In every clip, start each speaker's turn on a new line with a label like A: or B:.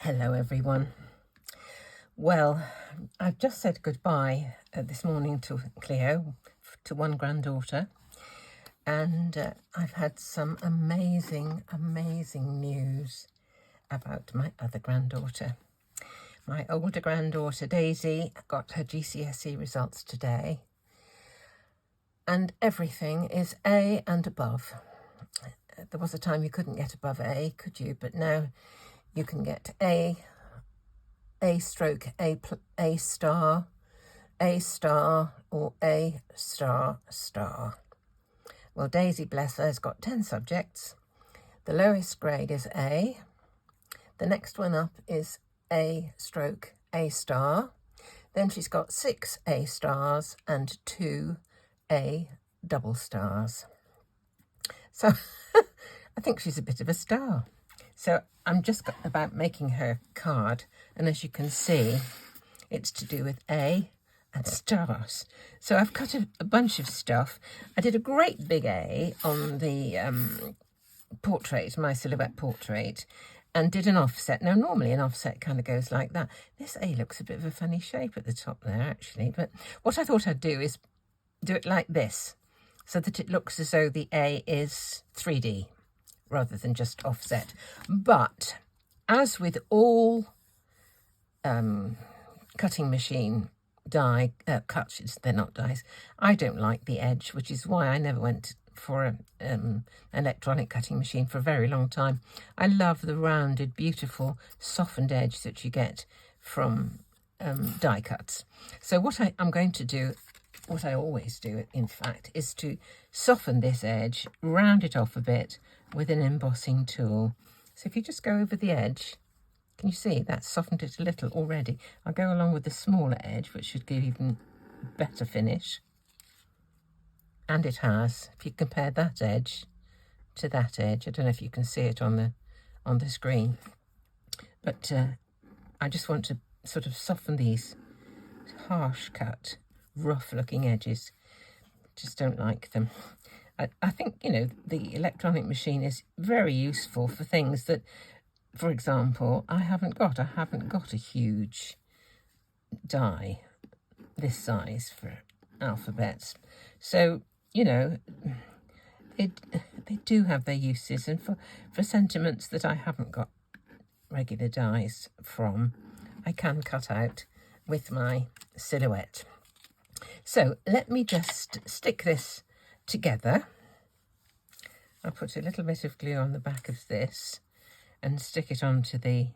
A: Hello everyone. Well, I've just said goodbye this morning to Cleo, to one granddaughter, and I've had some amazing news about my other granddaughter. My older granddaughter Daisy got her GCSE results today, and everything is A and above. There was a time you couldn't get above A, could you? But now you can get A stroke, A star, or A star. Well, Daisy, bless her, has got 10 subjects. The lowest grade is A. The next one up is A stroke, A star. Then she's got 6 A stars and 2 A double stars. So I think she's a bit of a star. So I'm just about making her card, and as you can see, it's to do with A and stars. So I've cut a bunch of stuff. I did a great big A on the portrait, my silhouette portrait, and did an offset. Now, normally an offset kind of goes like that. This A looks a bit of a funny shape at the top there, actually. But what I thought I'd do is do it like this, so that it looks as though the A is 3D. Rather than just offset. But as with all cutting machine die cuts, they're not dies, I don't like the edge, which is why I never went for an electronic cutting machine for a very long time. I love the rounded, beautiful, softened edge that you get from die cuts. So what I'm going to do, what I always do, in fact, is to soften this edge, round it off a bit with an embossing tool. So if you just go over the edge, can you see that's softened it a little already? I'll go along with the smaller edge, which should give even better finish. And it has. If you compare that edge to that edge, I don't know if you can see it on the screen, but I just want to sort of soften these harsh cut, rough looking edges. Just don't like them. I think, you know, the electronic machine is very useful for things that, for example, I haven't got a huge die this size for alphabets. So, you know, they do have their uses, and for sentiments that I haven't got regular dies from, I can cut out with my silhouette. So let me just stick this together. I'll put a little bit of glue on the back of this and stick it onto the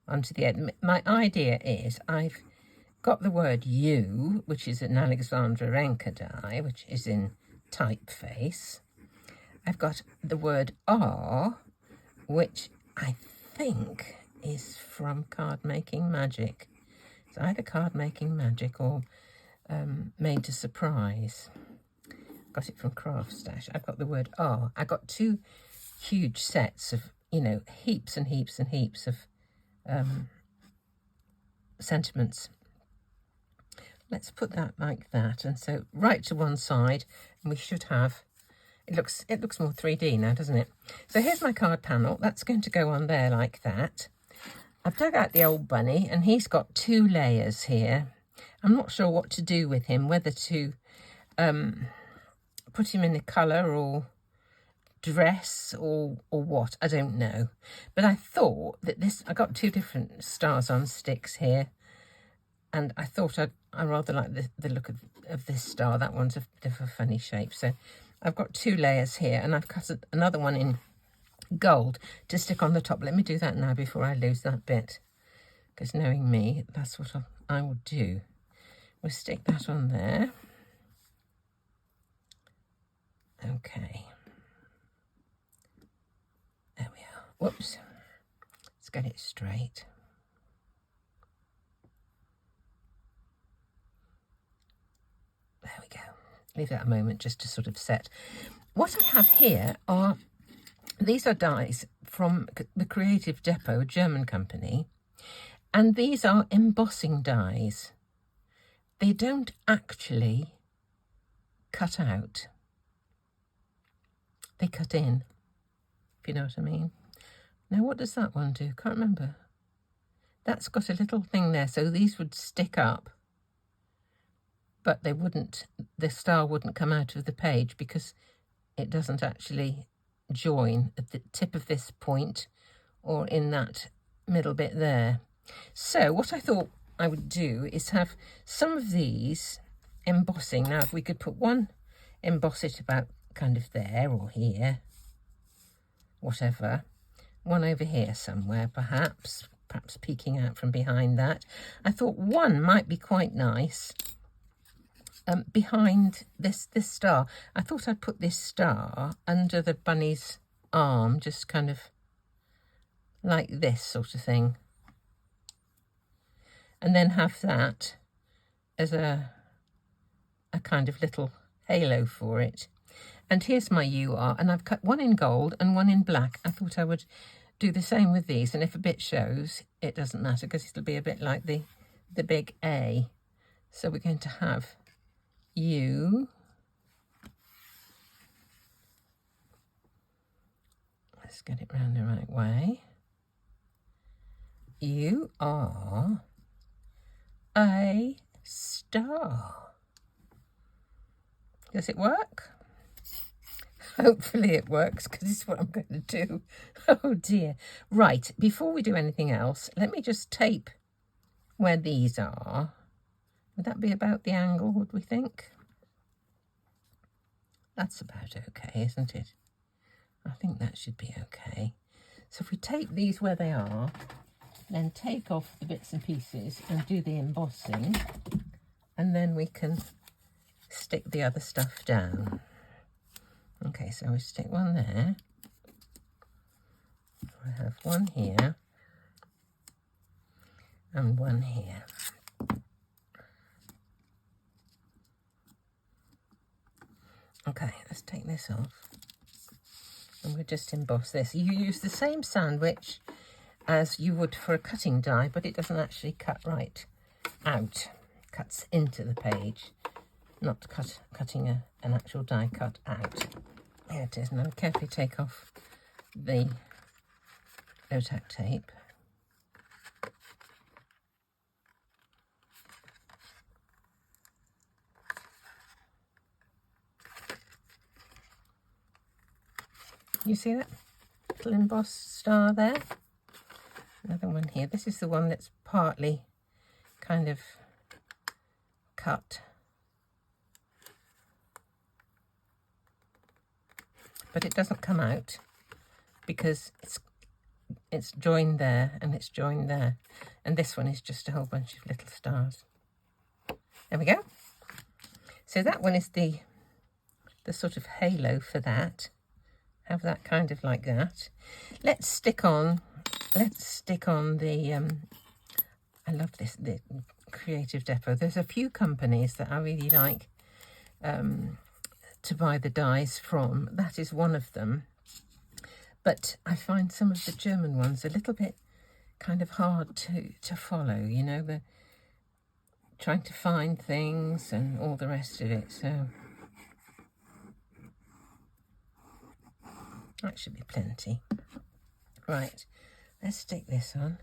A: end. My idea is I've got the word U, which is an Alexandra Renke die, which is in typeface. I've got the word R, which I think is from Card Making Magic. It's either Card Making Magic or Made to Surprise. Got it from Craft Stash. I've got the word R. I got 2 huge sets of, you know, heaps and heaps and heaps of sentiments. Let's put that like that, and so right to one side, and we should have. It looks more 3D now, doesn't it? So here's my card panel. That's going to go on there like that. I've dug out the old bunny, and he's got 2 layers here. I'm not sure what to do with him, whether to put him in a colour or dress or what, I don't know. But I thought that I got 2 different stars on sticks here, and I thought I rather like the look of this star. That one's a bit of a funny shape. So I've got 2 layers here, and I've cut another one in gold to stick on the top. Let me do that now before I lose that bit, because knowing me, that's what I will do. We'll stick that on there. Okay. There we are. Whoops. Let's get it straight. There we go. Leave that a moment just to sort of set. What I have here are, these are dies from the Creative Depot, a German company, and these are embossing dies. They don't actually cut out. They cut in, if you know what I mean. Now, what does that one do? Can't remember. that's got a little thing there, so these would stick up, but they wouldn't, the star wouldn't come out of the page because it doesn't actually join at the tip of this point or in that middle bit there. So what I thought I would do is have some of these embossing. Now if we could put one, emboss it about kind of there or here, whatever, one over here somewhere perhaps peeking out from behind that. I thought one might be quite nice behind this star. I thought I'd put this star under the bunny's arm, just kind of like this sort of thing, and then have that as a kind of little halo for it. And here's my UR, and I've cut one in gold and one in black. I thought I would do the same with these, and if a bit shows, it doesn't matter because it'll be a bit like the big A. So we're going to have U, let's get it round the right way, you are a star. Does it work? Hopefully it works, because it's what I'm going to do. Oh dear. Right, before we do anything else, let me just tape where these are. Would that be about the angle, would we think? That's about okay, isn't it? I think that should be okay. So if we tape these where they are, then take off the bits and pieces and do the embossing, and then we can stick the other stuff down. Okay, so we stick one there. I have one here and one here. Okay, let's take this off, and we'll just emboss this. You use the same sandwich as you would for a cutting die, but it doesn't actually cut right out. It cuts into the page, not cutting an actual die cut out. Here it is, and I'll carefully take off the low-tack tape. You see that little embossed star there? Another one here. This is the one that's partly kind of cut, but it doesn't come out because it's joined there and it's joined there, and this one is just a whole bunch of little stars. There we go. So that one is the sort of halo for that. Have that kind of like that. Let's stick on the I love this, the Creative Depot. There's a few companies that I really like to buy the dies from. That is one of them, but I find some of the German ones a little bit kind of hard to follow, you know, the trying to find things and all the rest of it. So that should be plenty. Right, let's stick this on.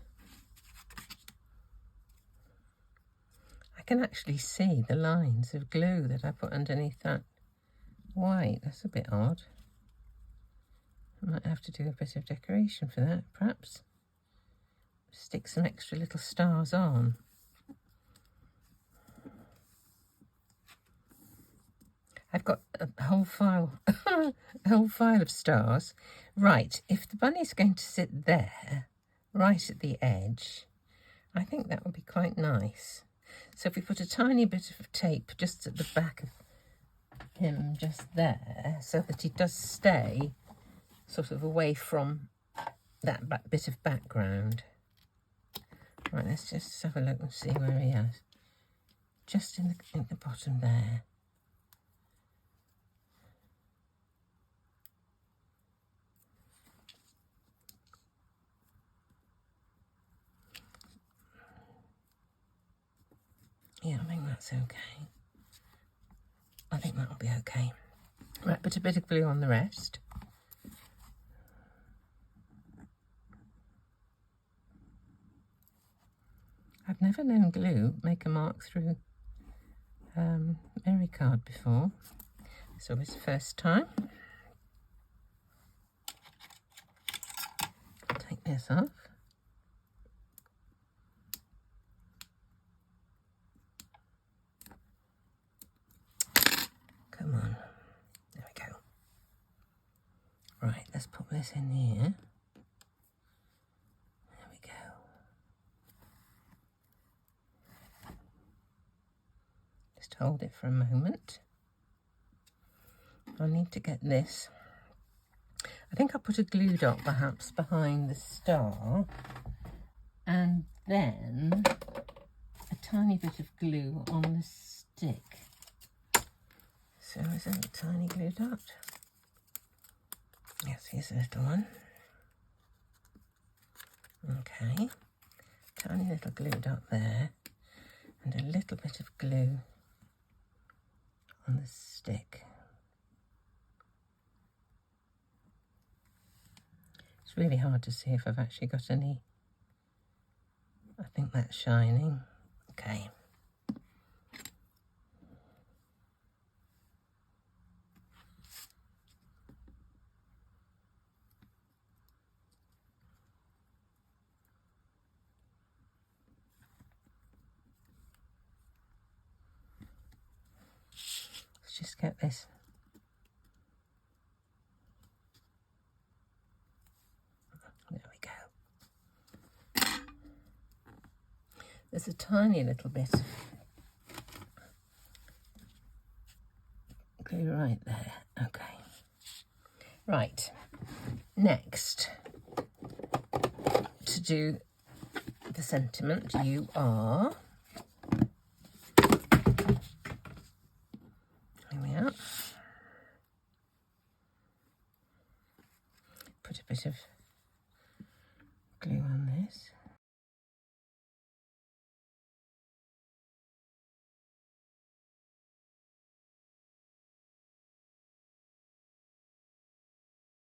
A: I can actually see the lines of glue that I put underneath that white. That's a bit odd. I might have to do a bit of decoration for that, perhaps. Stick some extra little stars on. I've got a whole file, a whole file of stars. Right, if the bunny's going to sit there, right at the edge, I think that would be quite nice. So if we put a tiny bit of tape just at the back of him, just there, so that he does stay sort of away from that bit of background. Right, let's just have a look and see where he is. Just in the bottom there. Yeah, I think that's okay. I think that'll be okay. Right, put a bit of glue on the rest. I've never known glue make a mark through memory card before, so it's the first time. Take this off. Come on, there we go. Right, let's put this in here. There we go. Just hold it for a moment. I need to get this. I think I'll put a glue dot perhaps behind the star, and then a tiny bit of glue on the stick. So is that a tiny glue dot? Yes, here's a little one. Okay, tiny little glue dot there, and a little bit of glue on the stick. It's really hard to see if I've actually got any. I think that's shining. Okay. Let's just get this. There we go. There's a tiny little bit of glue right there. Okay. Right. Next, to do the sentiment, you are. Here we are. Put a bit of glue on this.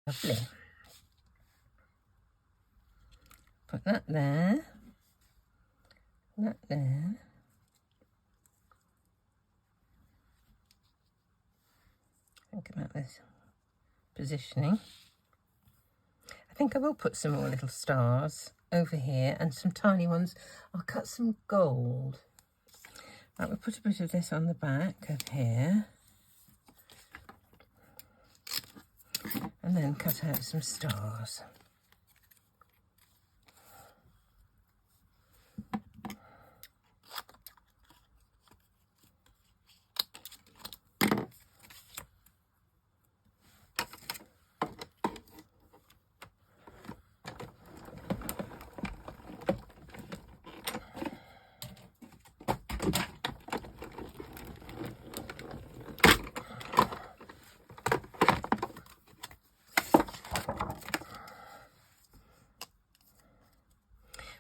A: Lovely. Put that there. That there. Think about this positioning. I think I will put some more little stars over here and some tiny ones. I'll cut some gold. Right, we'll put a bit of this on the back of here. And then cut out some stars.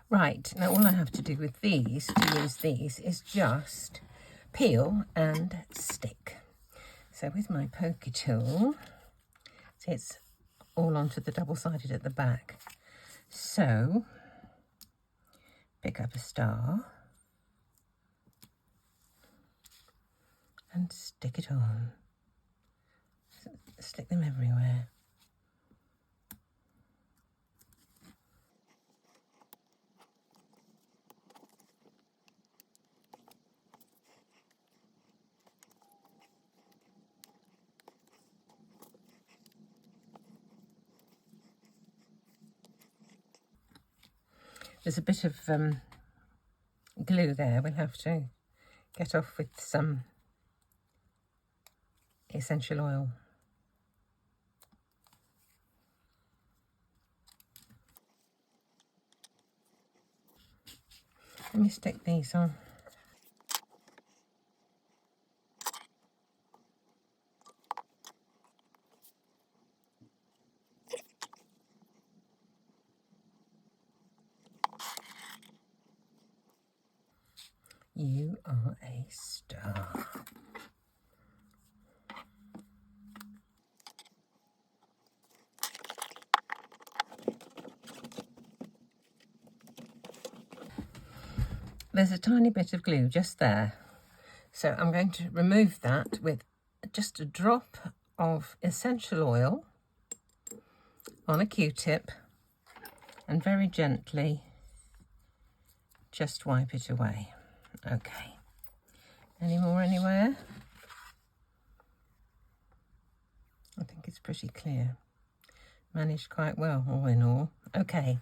A: Right, now all I have to do with these, to use these, is just peel and stick. So with my pokey tool, see it's all onto the double-sided at the back. So, pick up a star and stick it on. Stick them everywhere. There's a bit of glue there. We'll have to get off with some essential oil. Let me stick these on. You are a star. there's a tiny bit of glue just there. So I'm going to remove that with just a drop of essential oil on a Q-tip and very gently just wipe it away. Okay. Any more anywhere? I think it's pretty clear. Managed quite well, all in all. Okay.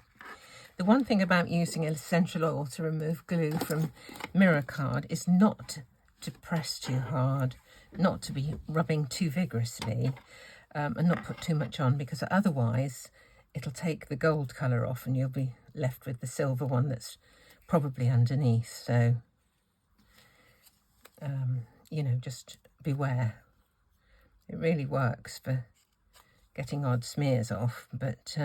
A: The one thing about using essential oil to remove glue from mirror card is not to press too hard, not to be rubbing too vigorously, and not put too much on, because otherwise it'll take the gold colour off and you'll be left with the silver one that's probably underneath. So, you know, just beware. It really works for getting odd smears off, but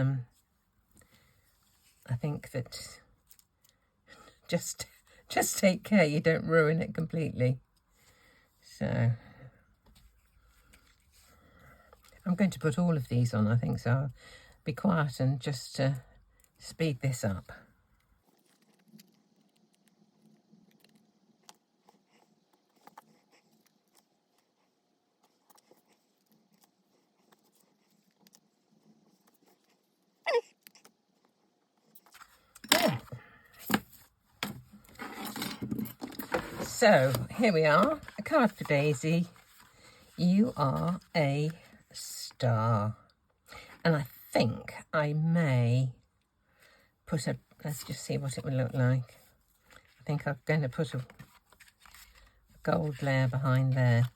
A: I think that just take care you don't ruin it completely. So I'm going to put all of these on, I think, so I'll be quiet and just speed this up. So here we are, a card for Daisy. You are a star. And I think I may put a, let's just see what it would look like. I think I'm going to put a gold layer behind there.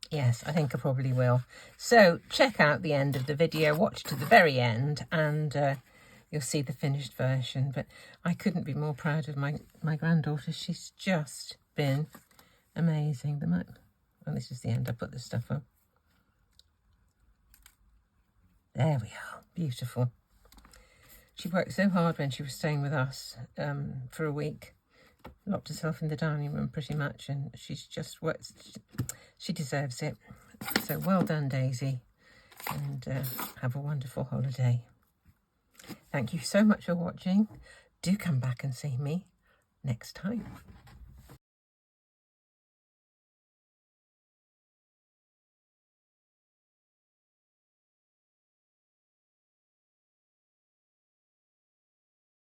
A: Yes, I think I probably will. So check out the end of the video, watch to the very end, and you'll see the finished version. But I couldn't be more proud of my granddaughter. She's just been amazing. Well, this is the end. I put this stuff up. There we are. Beautiful. She worked so hard when she was staying with us for a week. Locked herself in the dining room pretty much, and she's just worked. She deserves it. So well done, Daisy, and have a wonderful holiday. Thank you so much for watching. Do come back and see me next time.